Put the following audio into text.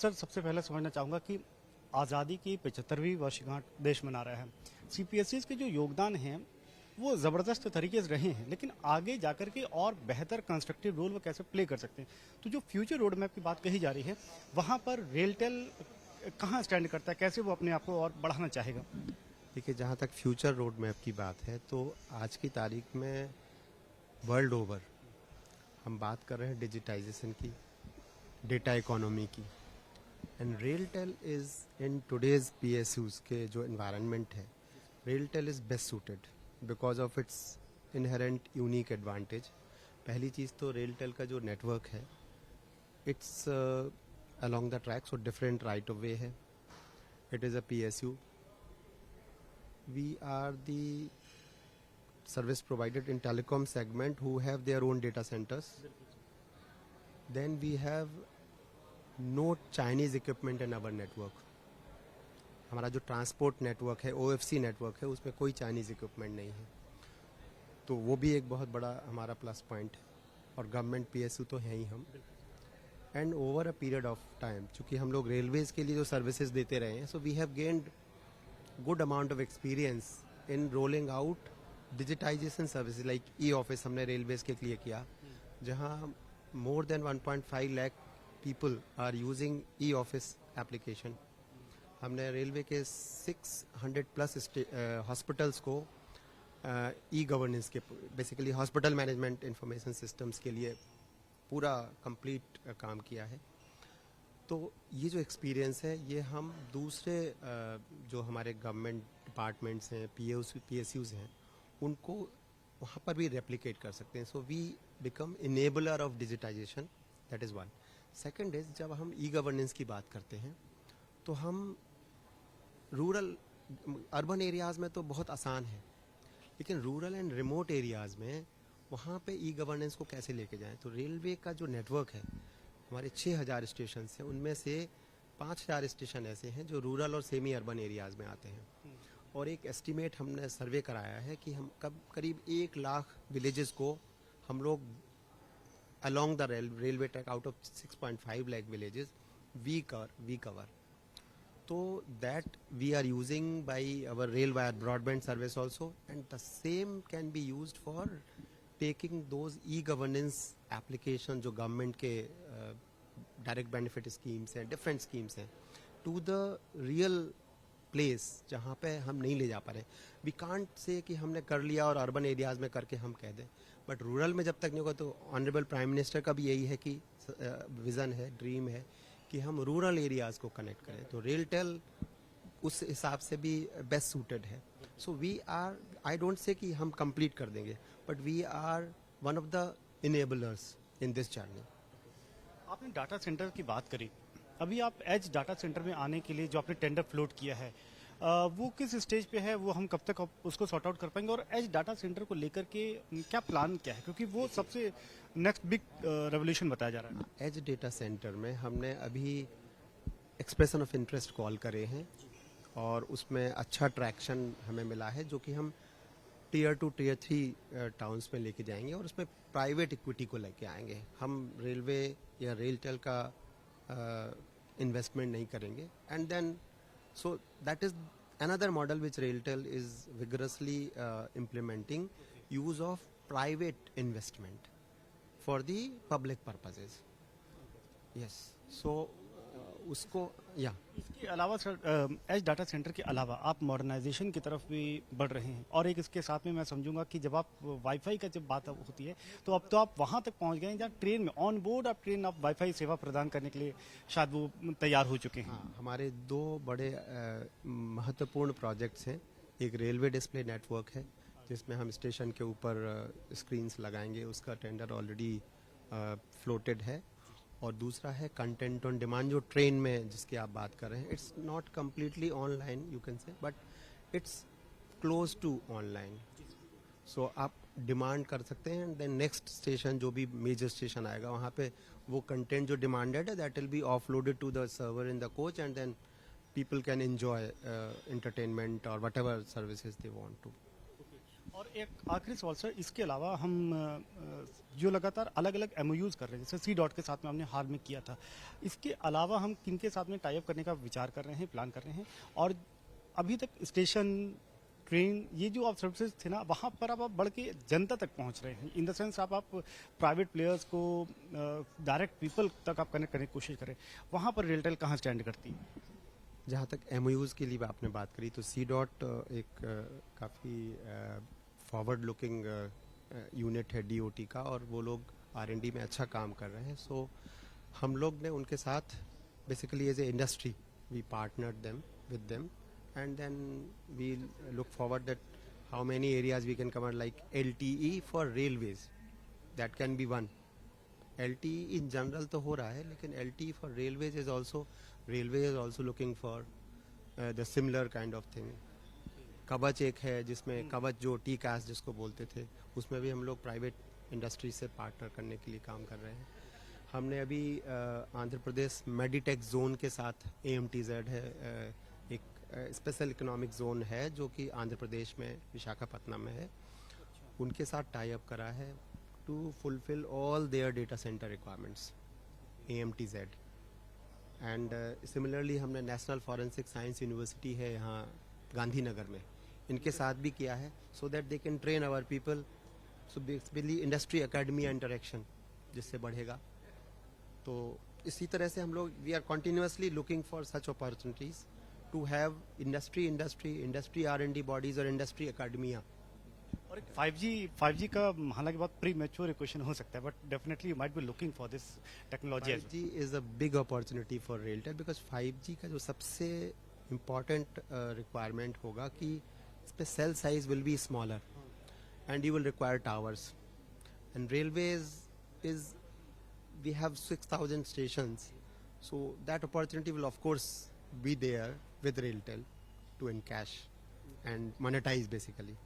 Sir, सबसे पहले समझना चाहूँगा कि आज़ादी की 75वीं वर्षगांठ देश मना रहा है। सीपीएसईज के जो योगदान हैं वो ज़बरदस्त तरीके से रहे हैं, लेकिन आगे जाकर के और बेहतर कंस्ट्रक्टिव रोल वो कैसे प्ले कर सकते हैं। तो जो फ्यूचर रोड मैप की बात कही जा रही है, वहाँ पर रेलटेल कहाँ स्टैंड करता है, कैसे वो अपने आप को और बढ़ाना चाहेगा? देखिए, जहाँ तक फ्यूचर रोड मैप की बात है तो आज की तारीख में वर्ल्ड ओवर हम बात कर रहे हैं डिजिटाइजेशन की, डेटा इकोनॉमी की। And RailTel is in today's PSUs के जो एनवायरनमेंट है, RailTel is best suited because of its inherent unique advantage. पहली चीज़ तो रेलटेल का जो नेटवर्क है, it's along the track, so different right of way है. It is a PSU. We are the service provider in telecom segment who have their own data centers. Then we have no Chinese equipment in our network. हमारा जो transport network है, OFC network है, उसमें कोई Chinese equipment नहीं है, तो वो भी एक बहुत बड़ा हमारा प्लस पॉइंट है। और गवर्नमेंट PSU तो है ही हम। And over a period of time, चूँकि हम लोग रेलवेज़ के लिए जो सर्विसेज देते रहे हैं, so we have gained good amount of experience in rolling out digitisation services like e office हमने रेलवेज़ के लिए किया, जहाँ more than 1.5 lakh people are using e office application. हमने रेलवे के 600 प्लस हॉस्पिटल्स को ई गवर्नेंस के, basically hospital management information systems के लिए पूरा कंप्लीट काम किया है। तो ये जो एक्सपीरियंस है, ये हम दूसरे जो हमारे गवर्नमेंट डिपार्टमेंट्स हैं, PSUs हैं, उनको वहाँ पर भी रेप्लिकेट कर सकते हैं। So we become enabler of digitisation, that is one. Second is, जब हम ई गवर्नेंस की बात करते हैं तो हम रूरल अर्बन एरियाज़ में तो बहुत आसान है, लेकिन रूरल एंड रिमोट एरियाज़ में वहाँ पे ई गवर्नेंस को कैसे लेके जाएं। तो रेलवे का जो नेटवर्क है, हमारे 6000 स्टेशन हैं, उनमें से 5000 स्टेशन ऐसे हैं जो रूरल और सेमी अर्बन एरियाज़ में आते हैं। और एक एस्टिमेट हमने सर्वे कराया है कि हम करीब 1 लाख विलेजेस को हम लोग along the railway track, out of 6.5 lakh villages we cover. तो that we are using by our rail wire broadband service also, and the same can be used for taking those e-governance application जो government के direct benefit schemes हैं, different schemes हैं, to the real place जहाँ पे हम नहीं ले जा पा रहे। वी कांट से कि हमने कर लिया और अर्बन एरियाज़ में करके हम कह दें, बट रूरल में जब तक नहीं होगा, तो ऑनरेबल प्राइम मिनिस्टर का भी यही है कि विज़न है, ड्रीम है कि हम रूरल एरियाज़ को कनेक्ट करें। तो रेलटेल उस हिसाब से भी बेस्ट सूटेड है। So we are, I don't say कि हम कंप्लीट कर देंगे, but we are one of the enablers in this journey. आपने डाटा सेंटर की बात करी, अभी आप एज डाटा सेंटर में आने के लिए जो आपने टेंडर फ्लोट किया है, वो किस स्टेज पे है, वो हम कब तक उसको सॉर्ट आउट कर पाएंगे, और एज डाटा सेंटर को लेकर के क्या प्लान क्या है, क्योंकि वो सबसे नेक्स्ट बिग रेवोल्यूशन बताया जा रहा है। एज डेटा सेंटर में हमने अभी एक्सप्रेशन ऑफ इंटरेस्ट कॉल करे हैं और उसमें अच्छा ट्रैक्शन हमें मिला है, जो कि हम टियर 2 टियर 3 टाउन्स में लेके जाएंगे और उसमें प्राइवेट इक्विटी को लेके आएंगे। हम रेलवे या रेलटेल का इन्वेस्टमेंट नहीं करेंगे। And then so that is another model which RailTel is vigorously implementing, use of private investment for the public purposes. Yes. So उसको या इसके अलावा सर, एज डाटा सेंटर के अलावा आप मॉडर्नाइजेशन की तरफ भी बढ़ रहे हैं, और एक इसके साथ में मैं समझूंगा कि जब आप वाईफाई का जब बात होती है, तो अब तो आप वहां तक पहुंच गए हैं जहाँ ट्रेन में ऑन बोर्ड आप ट्रेन आप वाईफाई सेवा प्रदान करने के लिए शायद वो तैयार हो चुके हैं। हाँ, हमारे 2 बड़े महत्वपूर्ण प्रोजेक्ट्स हैं। एक रेलवे डिस्प्ले नेटवर्क है, जिसमें हम स्टेशन के ऊपर स्क्रीन्स लगाएंगे, उसका टेंडर ऑलरेडी फ्लोटेड है। और दूसरा है कंटेंट ऑन डिमांड, जो ट्रेन में जिसकी आप बात कर रहे हैं। It's not completely online you can say, but it's close to online. So आप डिमांड कर सकते हैं, देन नेक्स्ट स्टेशन जो भी मेजर स्टेशन आएगा, वहाँ पे वो कंटेंट जो डिमांडेड है, that will be offloaded to the server in the coach, and then people can enjoy entertainment और whatever services they want to. और एक आखिरी सवाल सर, इसके अलावा हम जो लगातार अलग अलग एमओयूज कर रहे हैं, जैसे सी डॉट के साथ में हमने हाल में किया था, इसके अलावा हम किन के साथ में टाई अप करने का विचार कर रहे हैं, प्लान कर रहे हैं? और अभी तक स्टेशन, ट्रेन, ये जो आप सर्विसेज थे ना, वहाँ पर अब आप बढ़ के जनता तक पहुँच रहे हैं, इन द सेंस आप प्राइवेट प्लेयर्स को डायरेक्ट पीपल तक आप कनेक्ट करने की कोशिश करें, वहाँ पर रेलटेल कहाँ स्टैंड करती है? जहाँ तक एमओयूज के लिए आपने बात करी तो सी डॉट एक काफ़ी फॉरवर्ड लुकिंग यूनिट है डीओटी का, और वो लोग आरएनडी में अच्छा काम कर रहे हैं. सो हम लोग ने उनके साथ basically as a industry we partnered them with them, and then we look forward that how many areas we can cover, like LTE for railways, that can be one. LTE in general तो हो रहा है, लेकिन LTE for railways is also, railway is also looking for the similar kind of thing. Kavach एक है जिसमें कवच जो टी कास्ट जिसको बोलते थे, उसमें भी हम लोग प्राइवेट इंडस्ट्री से पार्टनर करने के लिए काम कर रहे हैं. हमने अभी आंध्र प्रदेश मेडिटेक जोन के साथ AMTZ है, एक स्पेशल इकोनॉमिक जोन है जो कि आंध्र प्रदेश में विशाखापट्टनम में है, उनके साथ टाई अप करा है to fulfill all their data center requirements, AMTZ. And similarly हमने नेशनल फॉरेंसिक साइंस यूनिवर्सिटी है यहाँ गांधीनगर में, इनके साथ भी किया है, so that they can train our people. So basically industry academy interaction जिससे बढ़ेगा. तो इसी तरह से हम लोग we are continuously looking for such opportunities to have industry R&D bodies और इंडस्ट्री एकेडमिया. और एक 5G का हालांकि बहुत प्री मैच्योर क्वेश्चन हो सकता है, but definitely you might be looking for this technology. 5G is a big opportunity for Railtel because 5G का जो सबसे important requirement होगा कि इस पे cell size will be smaller and you will require towers. And railways is, we have 6,000 stations, so that opportunity will of course be there with Railtel to encash and monetize basically.